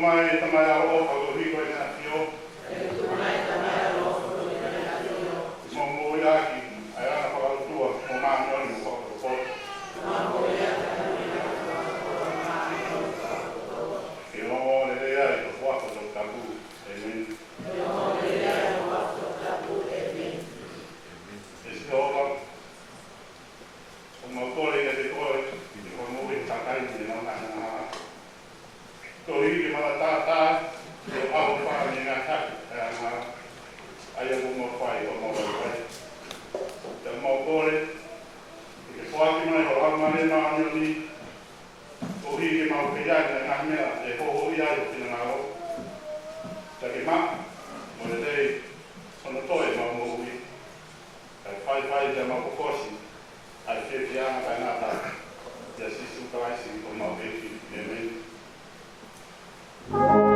Mai, tamai ao o Thank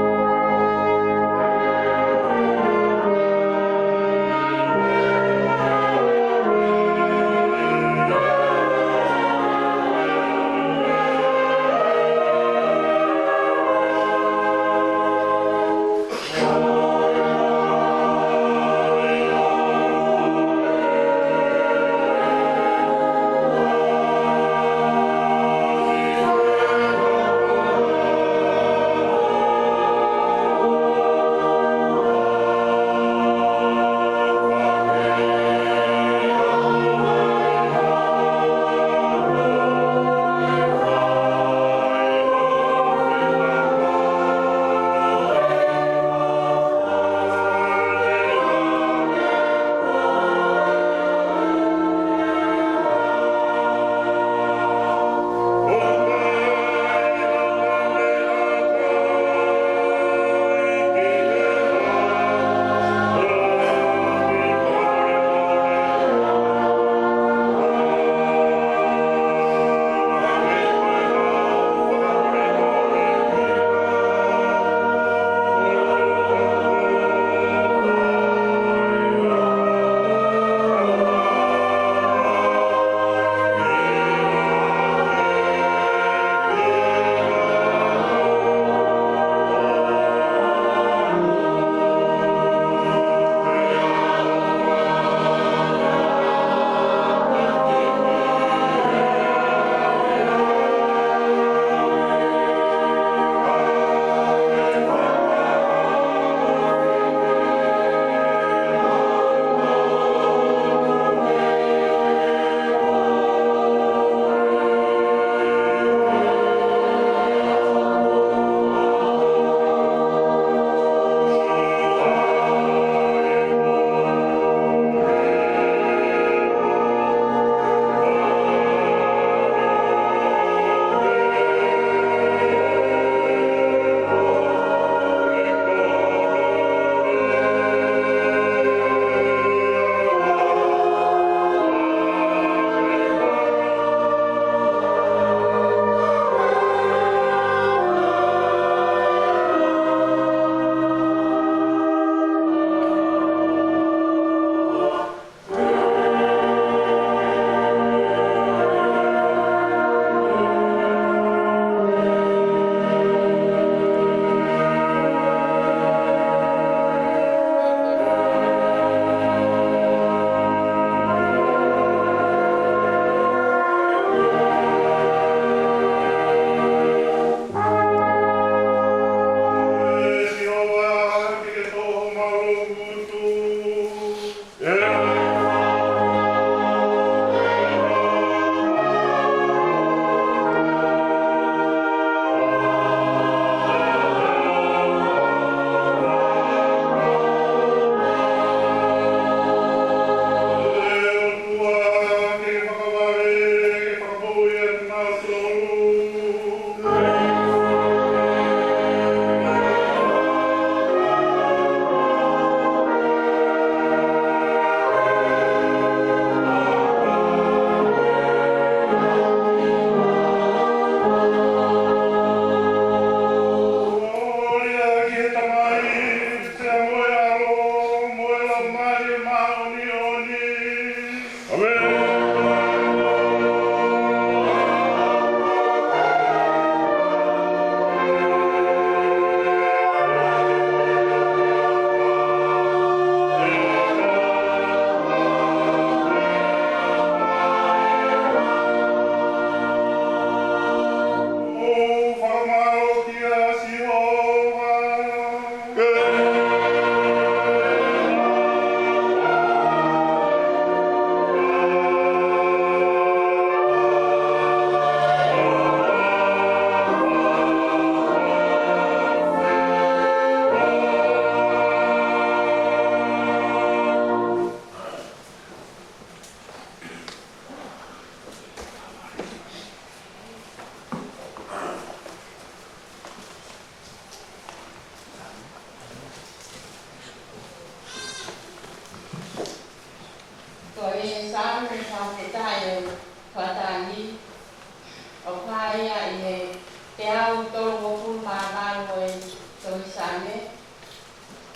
ne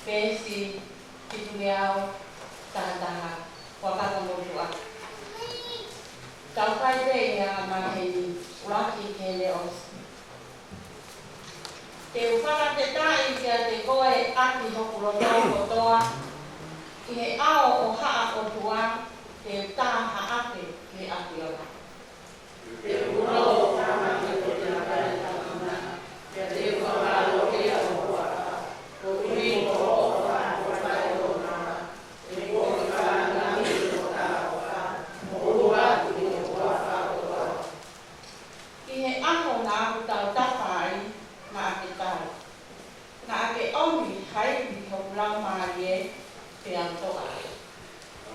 pesi tituliao taha wakamotua taukai ya maheni ulaki kele os te upara te tai kia te koe aki hokulo tau kotoa i he ao o haa o tua te taha ake le aki ola te ulo kama ki o te nakare tamana te ukawalo kia o kua o uri o oa o kai o nama te koe kāna mi o tā o ka o ua ki o kua whakoa i he ako ngā utau tawhai ngā ake tau ngā ake omi hai ki ho lau maari e te antoa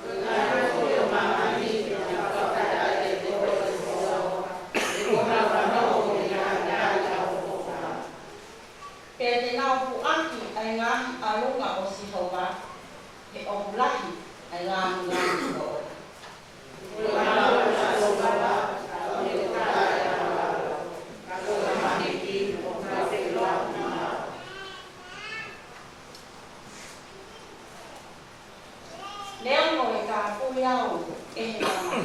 ngā roko o mamani ki o whakatai ake te koe Pea te nao puaki ai ngahi alunga o Sihova, he ohulahi ai ngahi ngahi o. Leo no e ka pui au e he mamahi,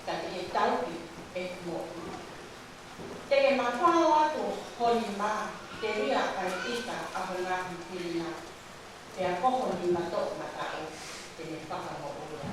ka te he taupi e mo. Te ke mawhao atu honi maa, te ria kai tika a hongahi pirina, te a koho ni matok matao, te me whakamo ura.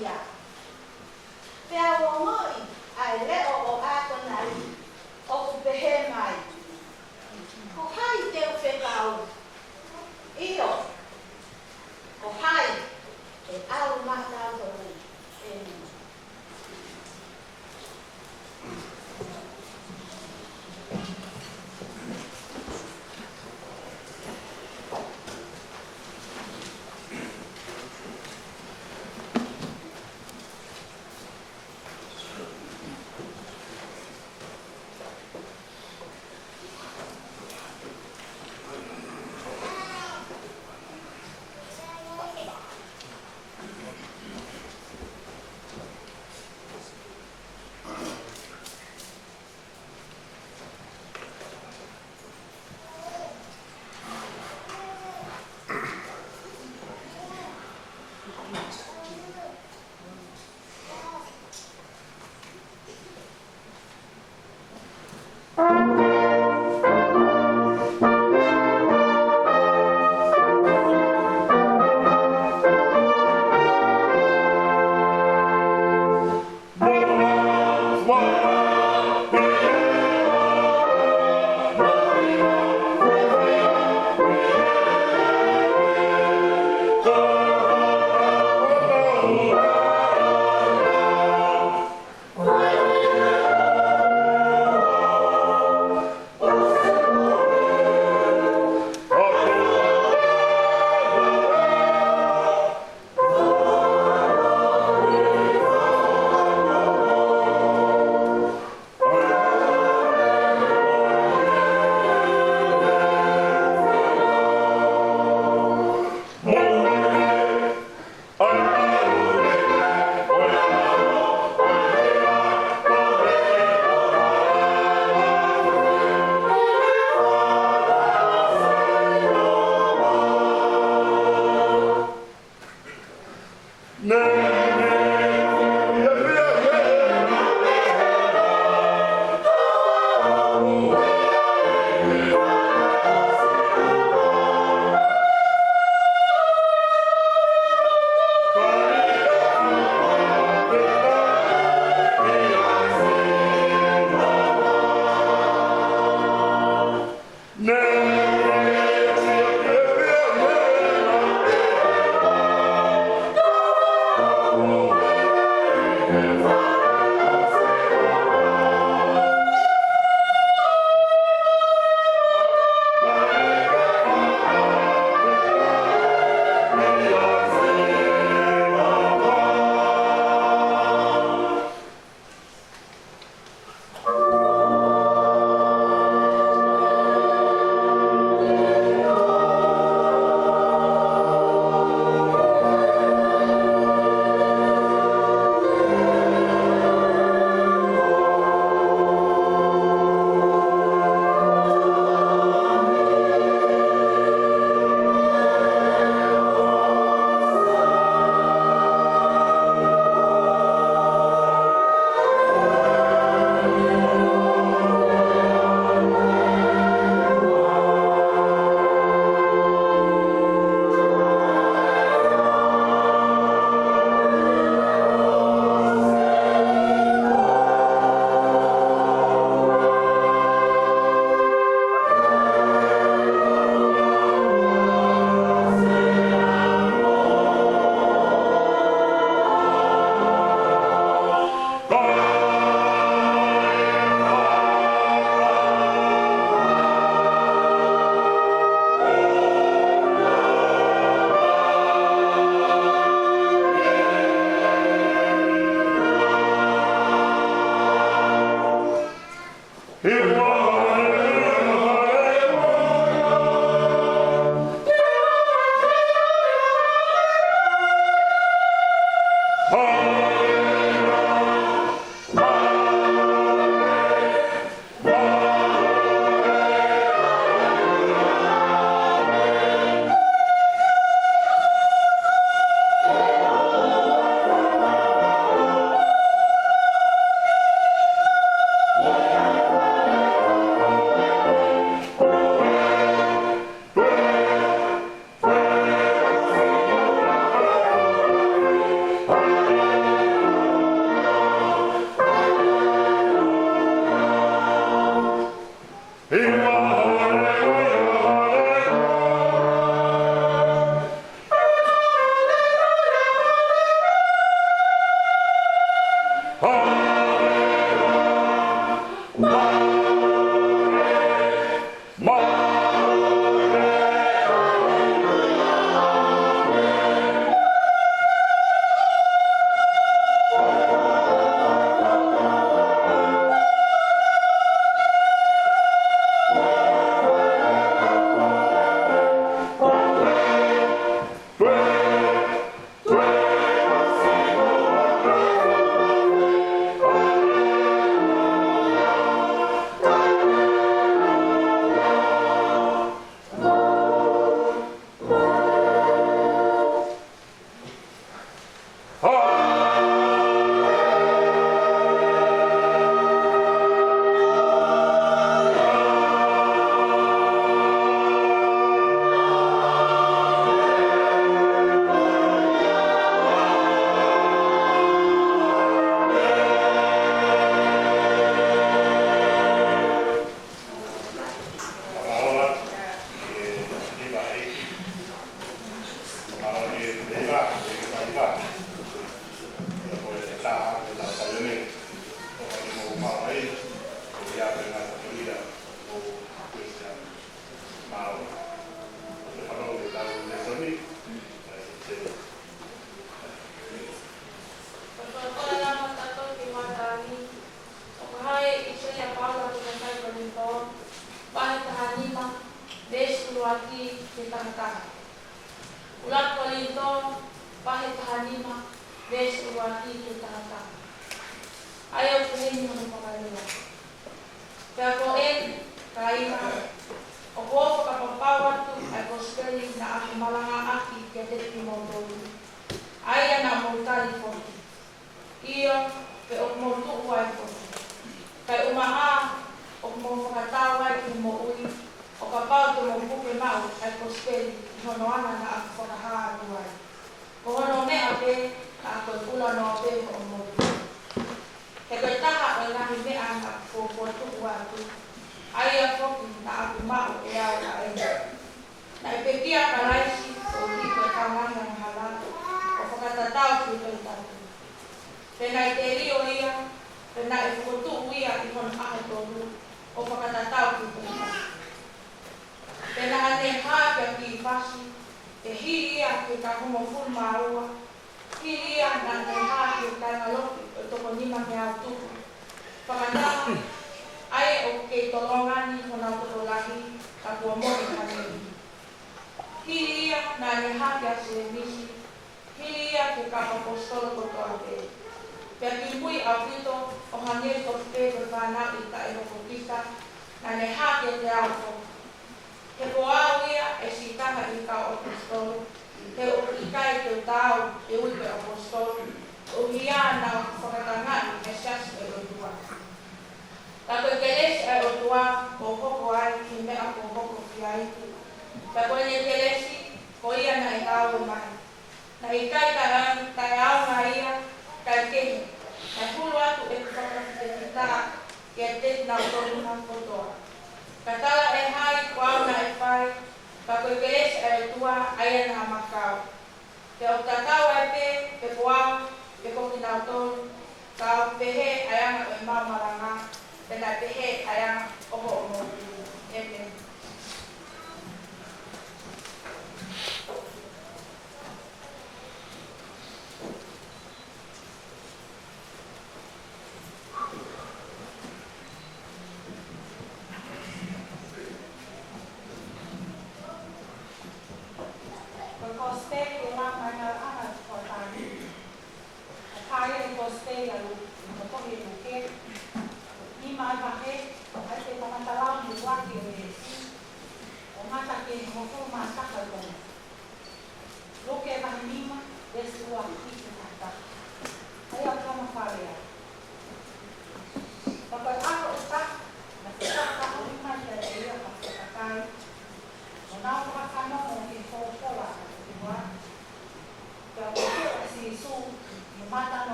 ia. Pea wongoi ai leo o ato nai o kupehe mai. Ko hai te uwhekau. Io. Ko hai e au matau tōru. No.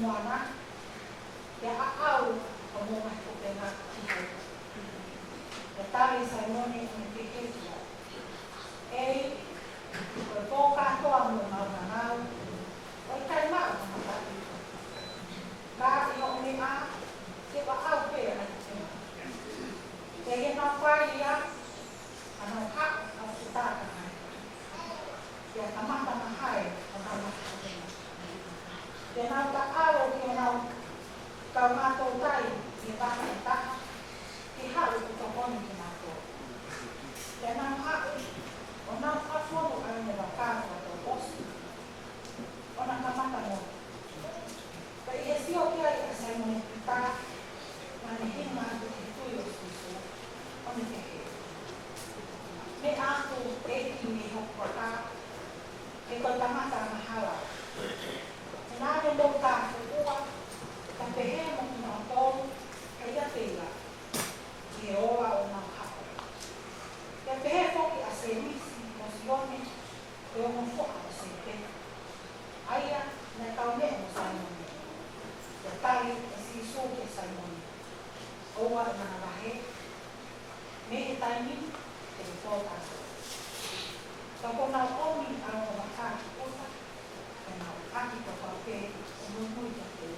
moana ya au o mo mai ko te na ya tali Heamoni ni te kesia ei ko ko ka to mo Mounga o kai ma o ma ka yo ni a ke ba au pe na te ye na kwa ia ana ka a ta ka ya tamata na hai o na ya na ka alo ke na ka ma to tai ni ba ta ki ha o ko ko ni na to ya na ha o na fa fo o ka ni ba ka o to pos o na ka mata mo ka ia si o ke ai ka Heamoni ta na ni hina ko tu yo su o ni te me aku e ki ni ho ko ta e ko tamata na hala na ne do ta ko ta pehe mo na to e ia pela e oa o na ha e pehe fo ki a se misi mo sione e o mo fo a se te aia na tau me mo Heamoni e tai e si so ke Heamoni oa na na he me e tai ni e to ta ka ko na o mi a o ka ko ta e na a ki ko pa pe o mo mo ta te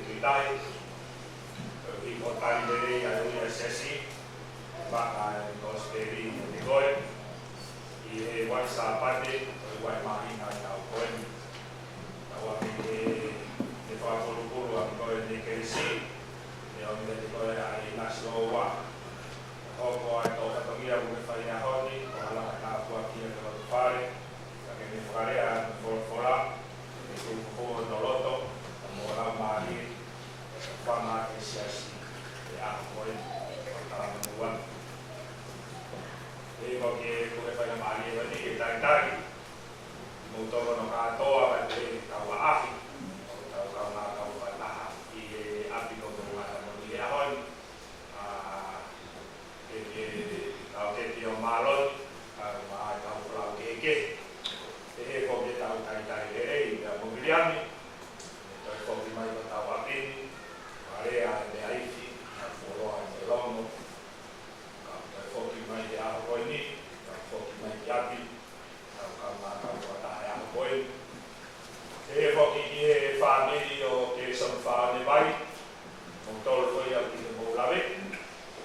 Tuitahi, Kamipeli, Siasi, Northcote, i wai Sapate, wai mahina na Poin, wa me fa kuru a ko ni kerisi, e o me ko ai national wa. O ko ai to ka mira mo fa ia honi, o ala ka ko ki e ko fare, ka me fare a fora, e ko no loto, mo la mari, fa ma ke Siasi, e a Poin, ka mo wa. E ko ke ko fa ia mari ni ke tai motor no katoa ka te kawa ahi o ka na ka wa na i api no no na ni a hon ka te o malon ka ma ka pula ke e ko ke ta ka ta e ya mobiliami to ko ki mai ko ta wa ke area de aiti ka foro a de lomo ka ko ki mai a ko ni ka ko ki mai api Poin e foki e famili o ke son fa ne vai un tol foi al ki mo lave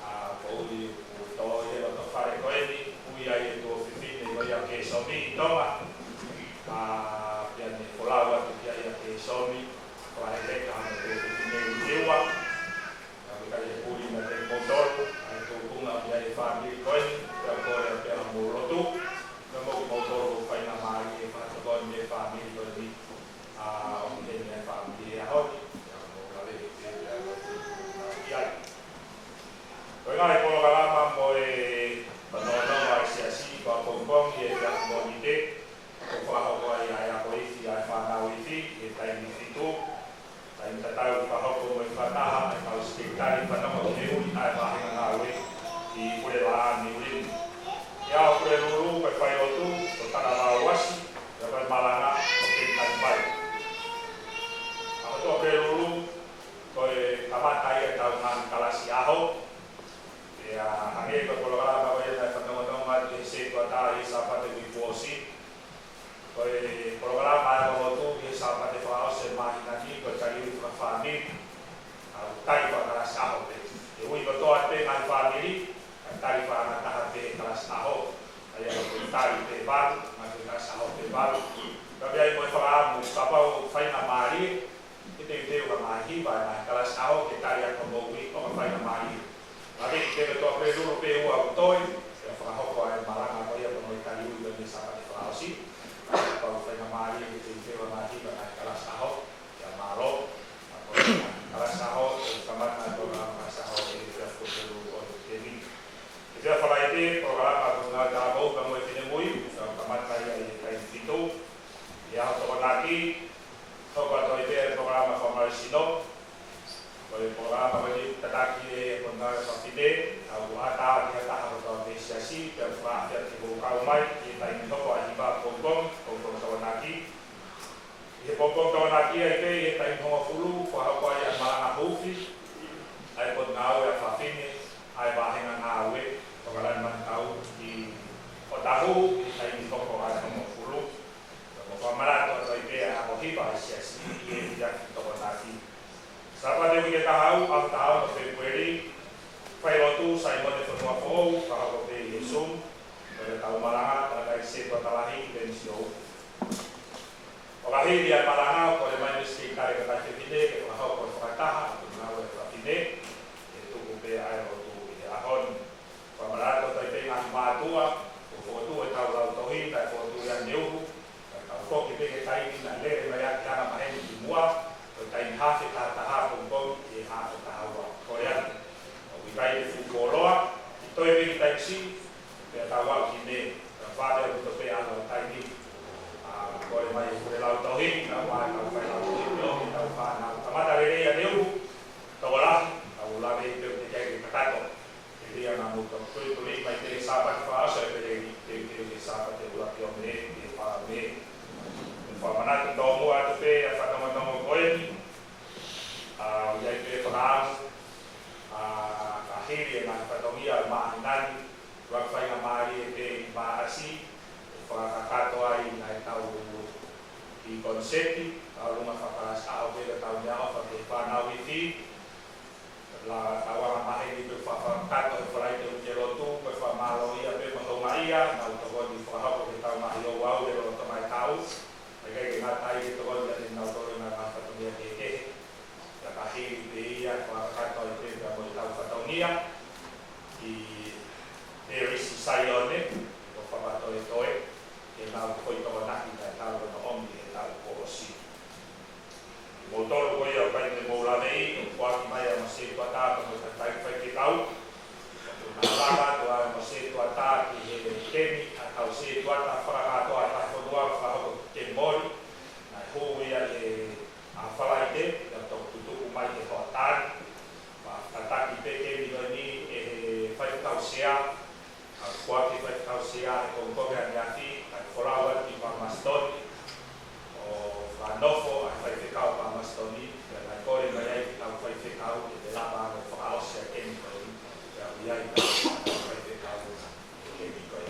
a poi to e lo fare coeni cui ai to fifine vai a che somi Tonga a piane colava che ai a che somi fare le cane de fifine dewa a che le puri na del motor ai to una ai famili coeni per ancora per amore tu mo motor fai na mari e fa to con le famiglie così a un delle famiglie a oggi siamo la vedi poi noi con la lama poi quando no Siasi qua con e la comunità con fa poi a polizia a fa na wifi e dai di tu dai tatai fa come fa na e fa spiegare fa na mo di un ai fa na wifi di quelle là ni ya o lulu pe fai o tu o tana la wasi ya pe Malanga o ke Kamipeli a to lulu ko e kamata ia ta una kalasi aho ya ane ko programa ko ya ta no ma de se ko ta i Sapate di posi ko e programa ko tu i Sapate fa o se mahina ni ko ta i fa fami Baru, tapi ai mo fala mo kapau fai na mari, kita itu mahi ba na kala sao kita ya ko wi ko fai na mari. Tapi kita to pre dulu pe wa toi, ya fala ho ko ai Malanga ko ya ko kita yu ni Sapate Flausi. Kalau fai na mari kita mahi ba na kala sao ya malo. Kala sao kamat na to na sao itu ya ko dulu ini. Kita fala itu programa ko na gabo ka mo itinemui, kamat kaya ay itu. Ya untuk lagi, kalau itu programa formal sino, kalau programa bagi tetaki kontak Sapate, aku ada dia tak harus di Siasi, berfah dia dibuka umai, kita ini tu wajib pokok kawan lagi. Ini pokok kawan lagi itu kita ini mau fulu, kalau yang Malanga hufi, ay pun ngau ya fafini, ay bahengan ngawe, kalau man tahu di otahu, kita ini pokok ay mau fulu. Pamalato atau idea ako hiba Siasi yang tidak terkontrasi. Sapate kita tahu, aku tahu Februari, Failotu saya mau definisi aku kalau kita Yesum, pada tahun Malanga terkait sebuah talahi dan show. Olahi dia Malanga pada main sekitar kata Februari, kalau aku berkata, aku menaruh Februari, itu kita Failotu dia ahon. Pamalato tapi dengan matua, foto itu tahu tohi, tapi foto yang jauh. Kau kita ini nak leh melihat cara main di mua, kita ini hasil tahap pun dia hasil tahap Korea. Kita ini futboloa, itu yang kita isi, kita tahu ini, pada untuk PA kita ini, Korea main boleh laut tohin, tahu kalau main laut tohin, tahu mana, sama dari dia dulu, tahu lah itu kita katakan. Jadi yang namu itu main dari Sapate fase, dari Sapate buat yang ini, di Poin. Pamanato domo ato pe a whakamanongo Poin, iai pe whakaam, ka hiri e ngā whatongia al mahinani, wakwhai ngā maari e pe i maasi, whakakato ai nai tau i konsepti, tau lunga whakaras ao pe tau niao whake whanau i ti, la tawa ngā mahiri pe whakakato e wharai te ukerotu, pe whamalo ia pe mahonga ia, nau tokoni whakahoko ke tau mahi o wau e roto mai tau, Kaya ngatai itu kalau jadi nautol na katonia keke, ya kahir dia kalau kata itu kalau tahu katonia di dari sayone, kalau kata itu yang tahu kau itu nak kita tahu orang dia tahu korosi. Motor kau yang paling memulai, kuat maya masih kuat apa kita tahu. Malanga doa masih kuat di kemi atau si kuat apa atau doa kalau Heamoni, nah hui ale afala ite, atau tutup umai ke hotan, tata kipeke ini fai kausia, kuat fai kausia, kongkong yang yati, flower di Pamaston, Landofo, fai kau Pamastoni, dan kore bayai kita fai kau di dalam faus ya kemi ya biai fai kau kemi kau,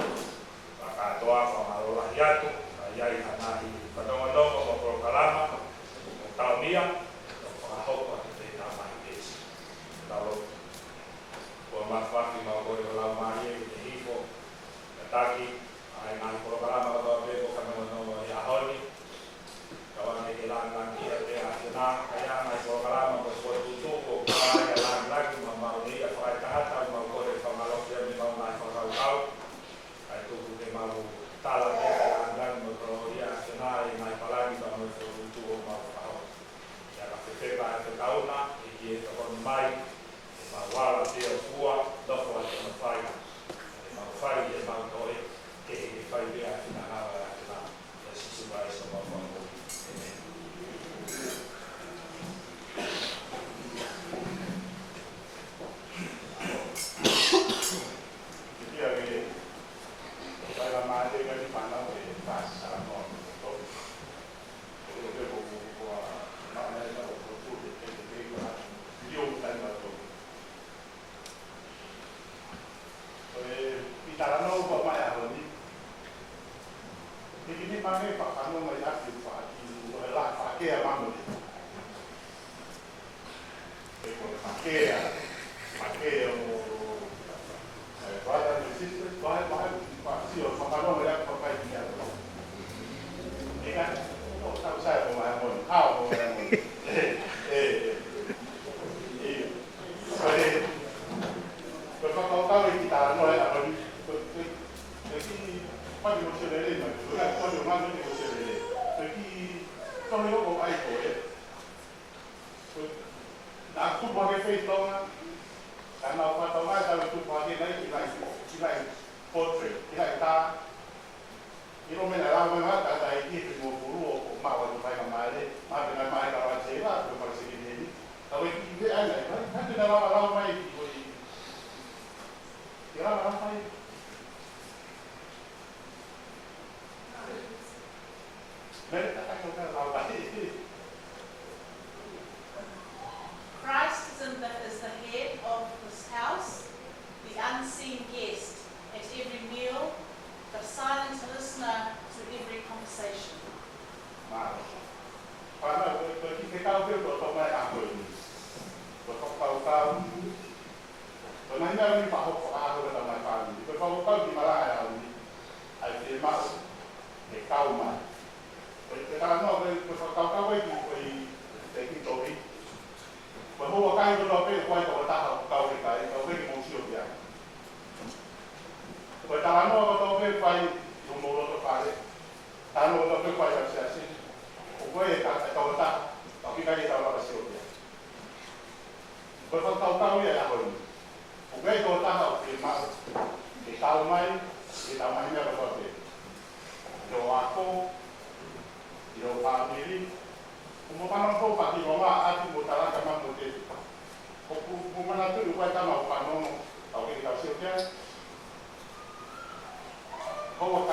maka doa pamalolah yatu. Yai hanahi padong-padong o programa tao mia pahok ate tama ipes talo po mafaki mawori la mari de hifo taki ai nang programa ko be ko kana no Heamoni kawan de lang kia te asena kaya nang programa ko tutu ko kaya lang lagi mamari ya para tahata mawori pamalo dia mi mau nai kau ai tu de mau tala mai palagi ba mo tu o ma pa ya ka fe pa te tauna e ki to con mai ma wala te o fua do fo te ma fai e ma to e ke fai be a na na na si si vai so ma fa mo dia ke vai la ma te ga di pa na o e pa sa no Tarano ko pa ya ni. Ini pakai pak kamu melihat di pak di lah pakai ya kamu. Pakai ya. Pada di situ pak sio pak kamu melihat pakai dia. Christ is the head of this house, the unseen guest at every meal, the silent listener to every conversation. Oh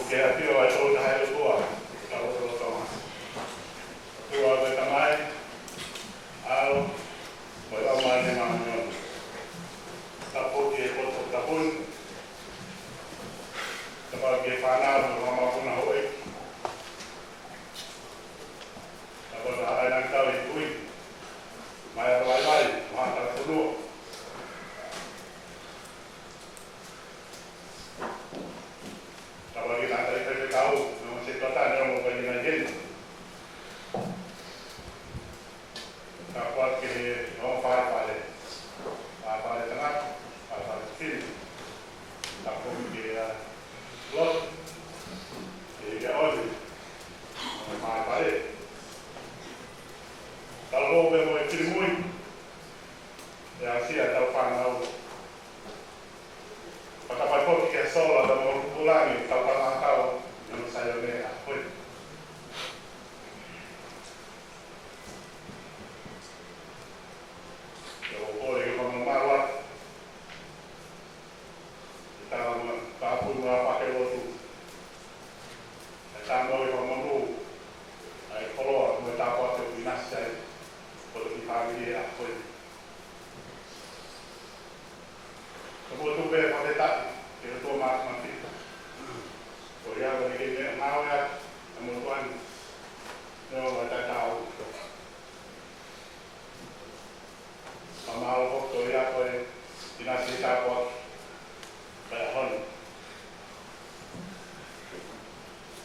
ke a pio ai tō te haere kua, ka o Tonga. Kua te tamai, au, mai au mai ne mānion. Ka pōki e koto ka Poin, ka pau ke whanau no mamapuna hoi. Ka pau ta harai nang tau i Poin, mai a rawai lai, mahata ka whanua. Ka pau ki nang tau i kau, no se kota ne o pai ngai henu. Ka pau ke o whai pare, whai pare tangata, whai pare whiri. Ka pau ke lot, ke ori, o whai pare. Ka lobe mo e whiri e a sia tau whanau. Pakapai poki ke sola da mo kulangi tau whanakau no sayo me a Poin. Ke o kore ke whanau marua. E tā pui mua pake lotu. E tā moi whanau rū. Ai koloa mo e tā pate o inasi ai. Kore ki whangi a Poin. Ka mua tupe e whake tati, ke o tō mātu mati. Ko ia wani ke mea māo ea, a mua tuani. Neo mai tai tāu. Ma māo hoko ia koe, inasi tā koa, kai a honi.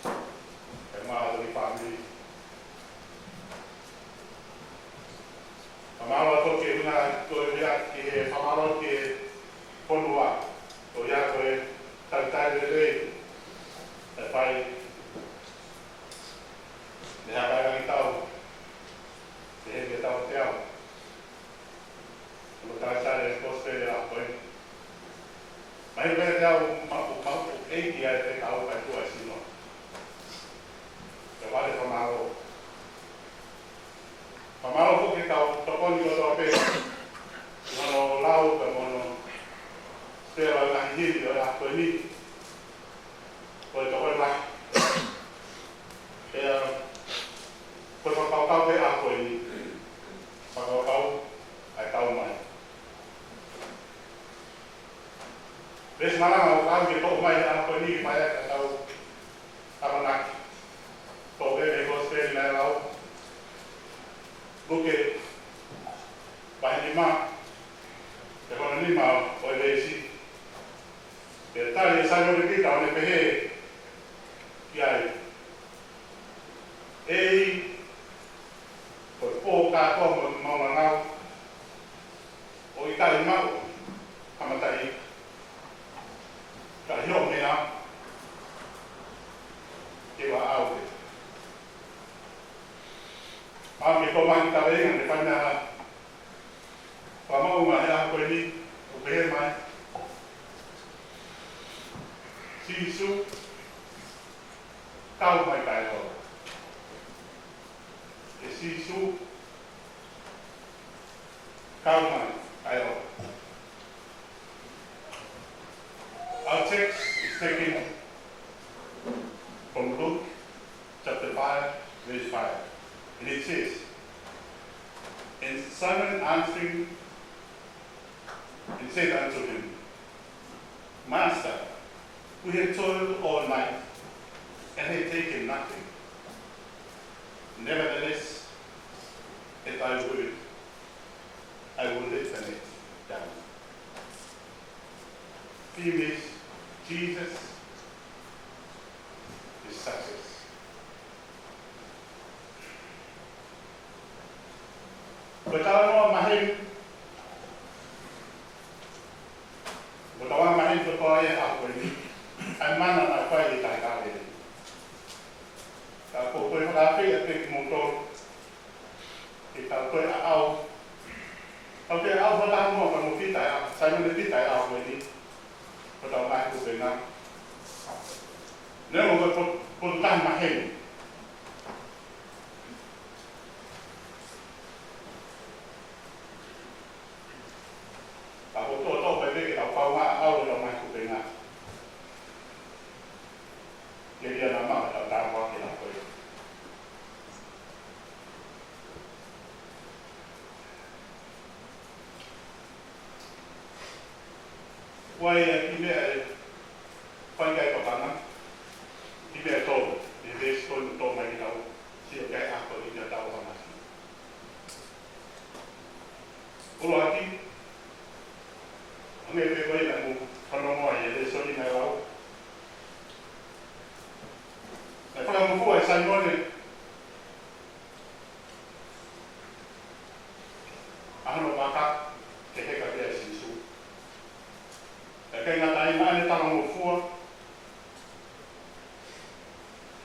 Kai māo ni whamiri. Ma māo a toke huna koe mea ki he whamaro ki Ponua, o ia koe Tuitahi rei, e whai, ne hakai rangi tau, te heke tau te au. Ko Tuitahi e kostere a Poin. Mai pere te au mau eiki ai te kau kai tua sino. Te wale whamaro. Whamaro hoki kau tokoni o toa pe, mono lau ka mono Pero la hiri o la Poini, o te koe mai. Koe whakau pe a Poini, whakau ai tau mai. Res Malanga o kau ke tō mai a Poini mai a tau taranaki. Tō pe me kosperi mai lau. Luke, pahi ma, te kona nima o e leisi. Ke tari e saio re kita o ne pehe ki ai. Ei, koe pō kātoa mo mauna ngau, o i tari mau, hamatai, ka hio mea, ke wa au te. Maa me tō mahi tawe inga ne whaina Mounga he a koe ni, o pehe mai. Sisu, tau mai kai ho. E sisu, tau mai kai ho. Our text is taken from Luke chapter 5, verse 5. And it says, And Simon answering, and said unto him, Master, we have toiled all night and have taken nothing. Nevertheless, at thy word, I will let the net down. Finish Jesus is success. Betapa mahir, betapa mahir berkaya aku ini. Mana nak kau ini tak kali. Kalau kau yang rapi, itu motor kita kau au. Kalau kau au berlaku mau kamu kita, saya mesti kita au ini. Betapa mahir tu benar. Nih mau pun tak mahir. Kalau tu pergi kita kau au, au mahir tu benar. le dia na ma ta ta wa ke na ko wai ki me pai kai pa kana ki me to de sto to mai tau si o kai a ko ni ta wa ma o aki ame pe ko ina mu fa no mo ai de so ni na wa na fa mo fu ai sai mo ne ano maka ke he ka pe si su e kai na tai na ne ta mo fu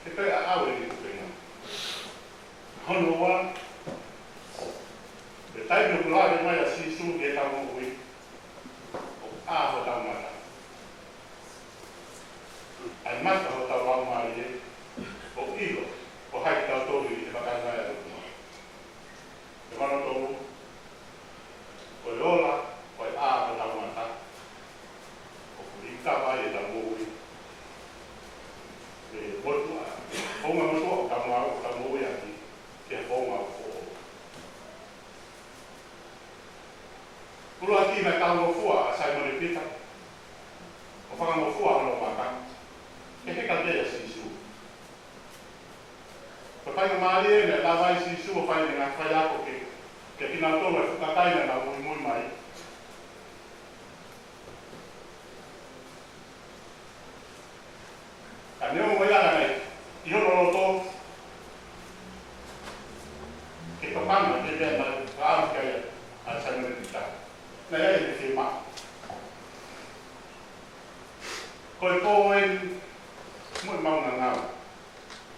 ke pe a awe ni pe na hono wa de tai no kula de mai si su ke ta mo wi o a ho ta ma ta ai ma ta ho ta wa ma ye o ilo o hai ta to ri e ba ka na ya de ma no to o lola o a ho ta ma ta o ri ta ba ye ta mo wi e bo tu a o ma mo so ta mo wi aki ke bo ma ko Pula ki na tau fua sai mo repita. O fa mo fua no maka. Ke he ka te si su. Ko pai mali ne ta vai si su o pai na fa ya ko ke kina to me ka kai na mo mo mai. Ane mo ya na nei. Io non lo to. Ke to panga ke be na ka ke a sai mo repita. Na ia e te ma. Koe Poin, mui Mounga ngau,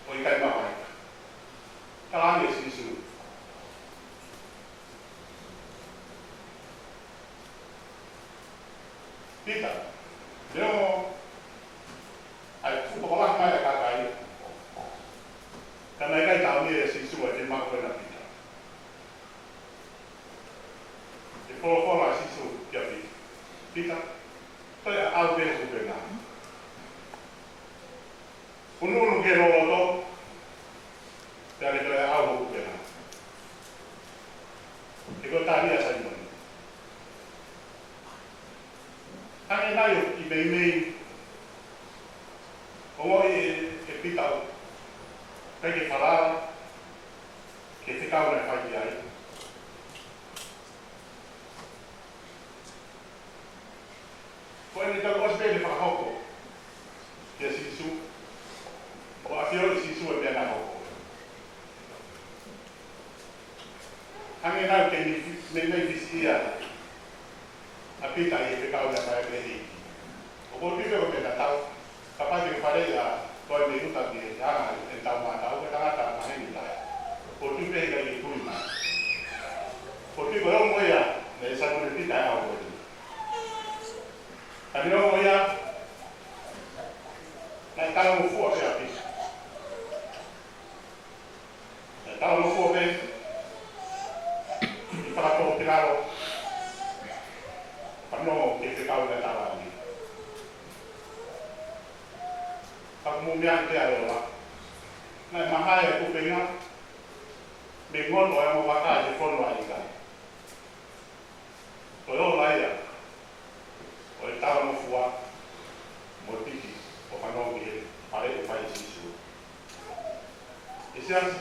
o i kai mawai. Kalane sisu. Pita, leo, ai fukola mai a kakai. Kana i kai tau ni e sisu e te mau koe na pita. Polo sisu kia pita. Toi au te su pena. Ununu ke rolo to. Te ale toi au hoku pena. E ko tāria sa imoni. Hange nai i mei. O e pita o. Kai ke wharara. Ke te kauna e whai ki ai. Poin ni tau osbele whakahoko kia sisu o a whiori sisu e mea na hoko. Hange nau ke nei visi ia a pita i e pekau na mai pehi. O ko pipe o mea tau, ka pati ke whare ia toi me uta ki e hanga e tau mātau e tangata maheni tai. O pipe hika i tui mai. O pipe o mo ia ne sanune pita e au koe. Ani o ia na tau mo fua pe api. Na tau mo fua pe i whakato piraro pano ke te kau na tawa ni. Kaku mo mea te aroa. Na mahai e kupenga me ngono e mo waka e whono a ika. O eo laia o e tawa mo fua, mo piki, o whanongi he, pare o whai sisu. E Siasi,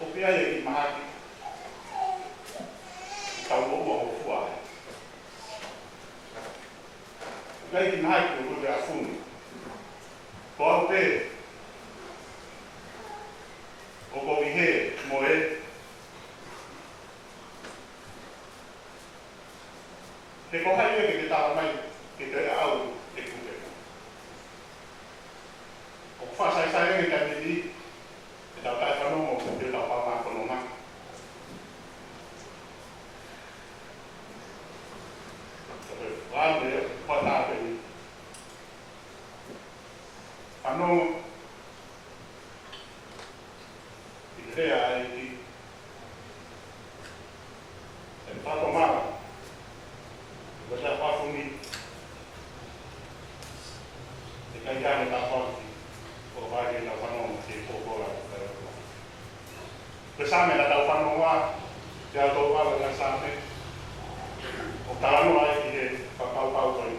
o pia e ki mahaki, tau o ua o fua e. O kai ki mahaki o kupe a funu, ko au pe, o ko i he mo e, Te kohai e ke tawa mai ke te au e kupe. O whasai sai e ka nidi, e tau tai whanomo te tau pāma konoma. Te wāne e whatāpe ni. Whanomo, i rea e ki. E whatomara. Wata whafumi, Cái gia người ta con của ba người ta phân nông thì cô là cái sao này là đầu phân nông qua giờ tôi qua là sao đấy một tá nó ai thì cao rồi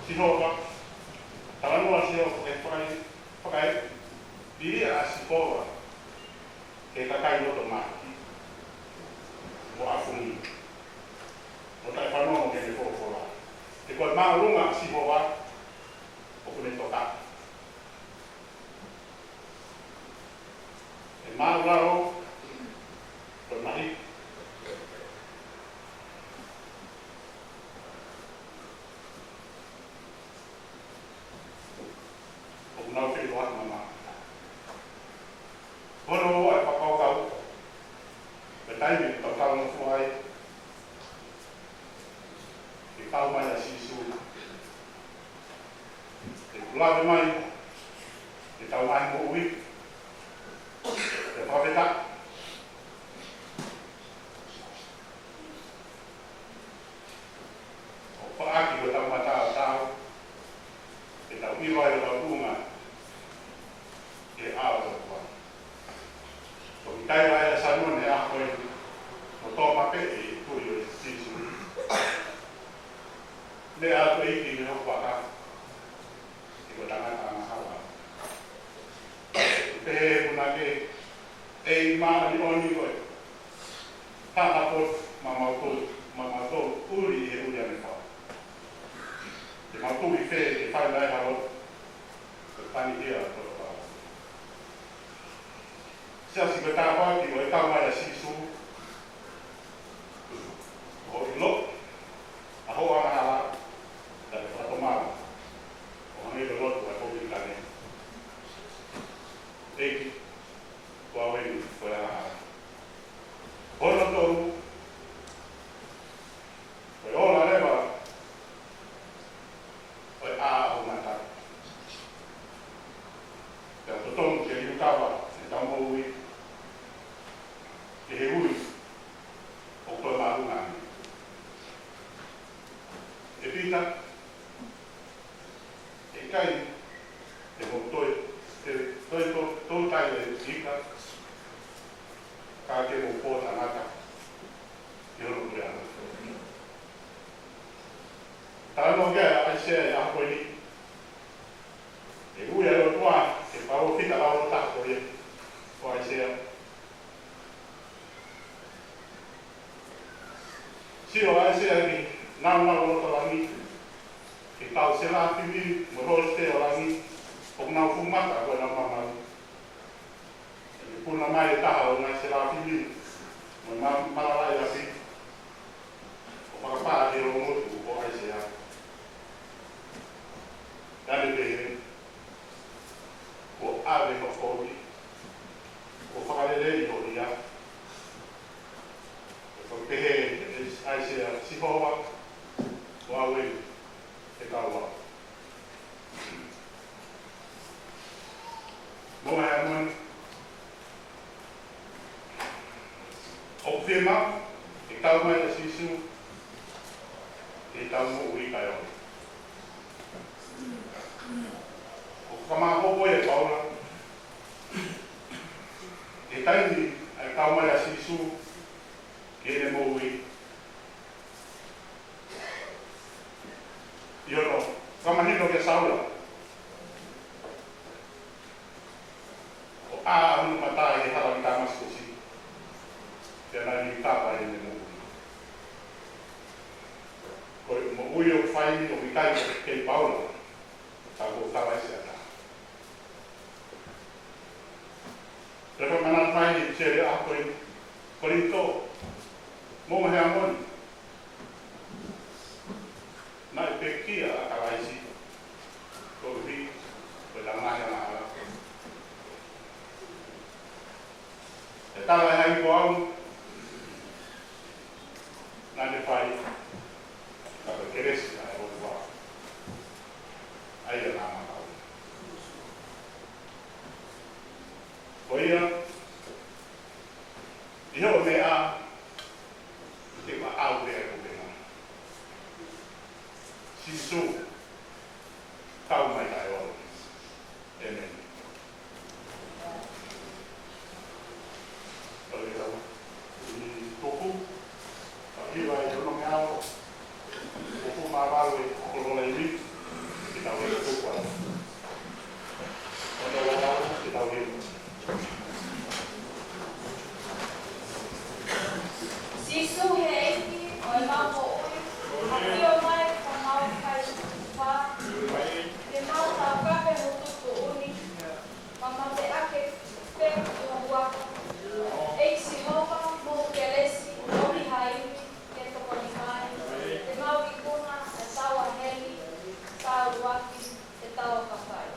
xin lỗi các tá nó xin lỗi cái đi là xin lỗi cái cái nó tụi mà một phun một cái phân nông cái này cô là thì còn mang luôn mà xin lỗi qua một cái này tốt mang ra rồi rồi mày cũng nói chuyện loạn mà hôm nay phải báo cáo về tay mình báo cáo nó phải thì tao mai là xí xu thì lo với mày thì tao mai mua uống để có cái tắc có ai thì người ta mà tao thì tao đi vào tao đúng mà thì ao rồi quá rồi cái này là sao nó này à rồi một to mà cái gì tôi rồi xí xí để ao tôi thì nó quá cả thì người ta ăn sao à thế cũng là cái mà đi on đi rồi ta học mà mau tôi uri uri anh phải thì mau tôi phê thì phải lại học cái này kia rồi Siasi người ta qua thì người ta mai là xí xu hội lốc à hoa hà là phải có mà còn này lốc phải có những cái này đây qua bên của là hồi nó tôi phải đó là đấy mà phải hôm nay ta để tôi tông cái yêu cao vào để trong môi cái hệ vui ông tôi mà luôn làm cái pin đó cái để một tôi tay để chỉ cả cái một phố thằng nào cả nhiều lắm rồi ta nói cái anh sẽ làm cái gì để vui rồi qua thì bảo khi ta lao ta có gì có anh sẽ xin lỗi anh sẽ đi năm nó làm thì tao sẽ làm cái gì một hồi sẽ làm gì không nào không mắc cả rồi nào mà pun nama kita orang Siasi ni, memang malah ya sih. Apa di rumah tu kau Asia, dan di kau ada kau ni, kau fakir lagi kau dia. Kau kehe Asia siapa, wawe, ekawa. Mohamed ông phim á thì tao mới là xí xíu thì tao ngủ đi cái rồi còn mà không có gì bảo là thì tay thì tao mới là xí xíu cái này ngủ đi yo no còn mà hết rồi cái sao rồi anh mà ta thì họ làm ta mà xí để lại những ta phải nên ngủ rồi một buổi phai một cái cái bao rồi ta cũng ta phải sửa rồi còn anh phai thì chơi áp coi to mua Heamoni nãy cái kia cả lại gì rồi đi rồi làm lại để ta lại hay của ông nanti phải kalau keres ya orang ayah nama kau, Poin, dia orang ni ah, dia mah out dia aku dengar, Sisu, tau mai kai o. Amen. Ole tau. Toku, hiwa e ono ngao, toku mawawe, kolola imi, ki tau e toku ala. Ono ngao, ki tau e. Sisu he eiki, o e mau ko ui, haki o mai ka mau kai wha, ke mau tā kape mo tuku uni, ma ma te ake pe o huaka, eiksi hoka mo ke lesi, omi haimi, ke toko ni mai, te mau i kuna, e sawa heli, tau waki, e tau kapai.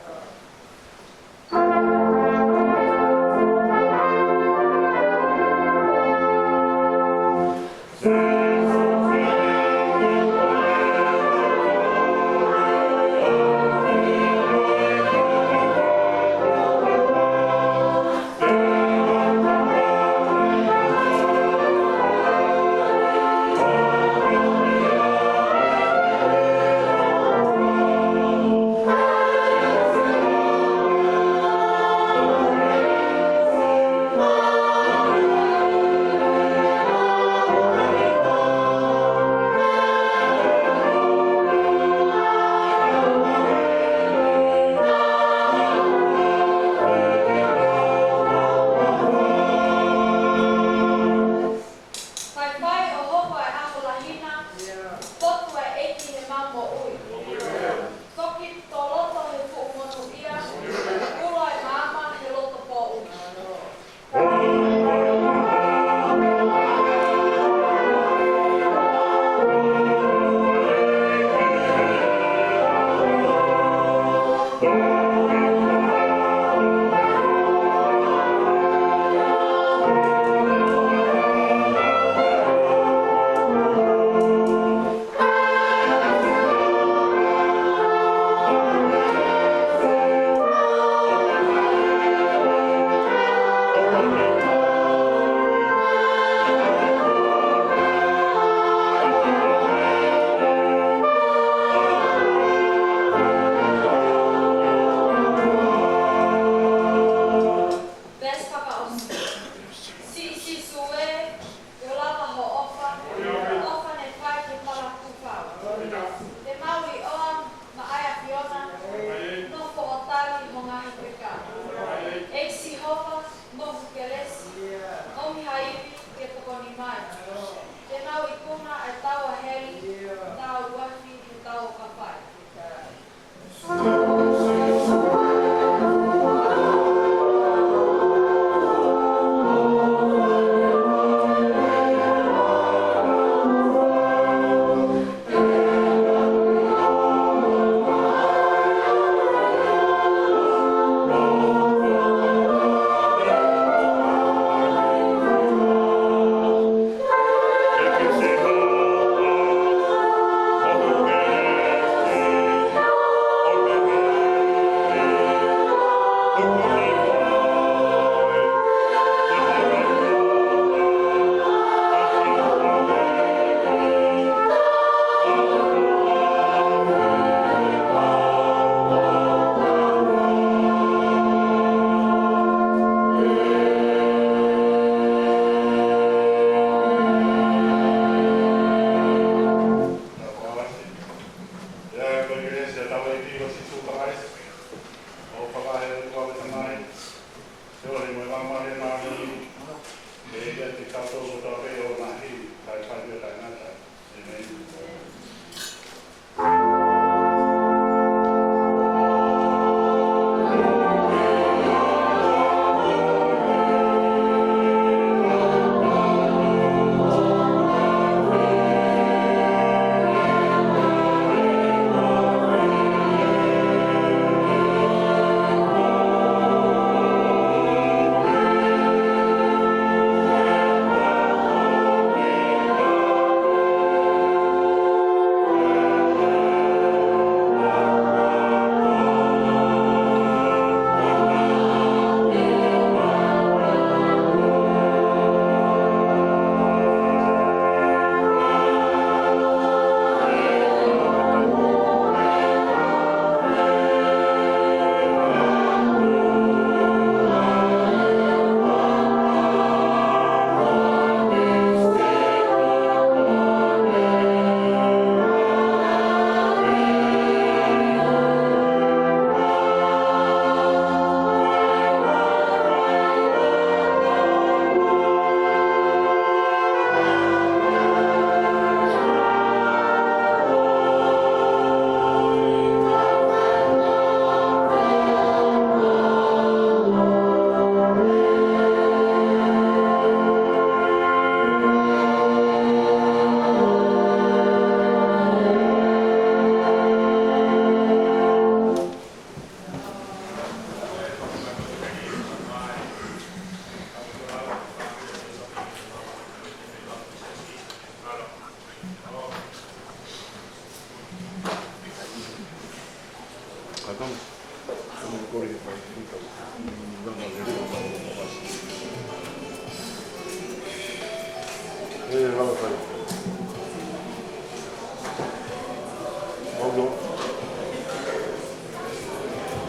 Vamos.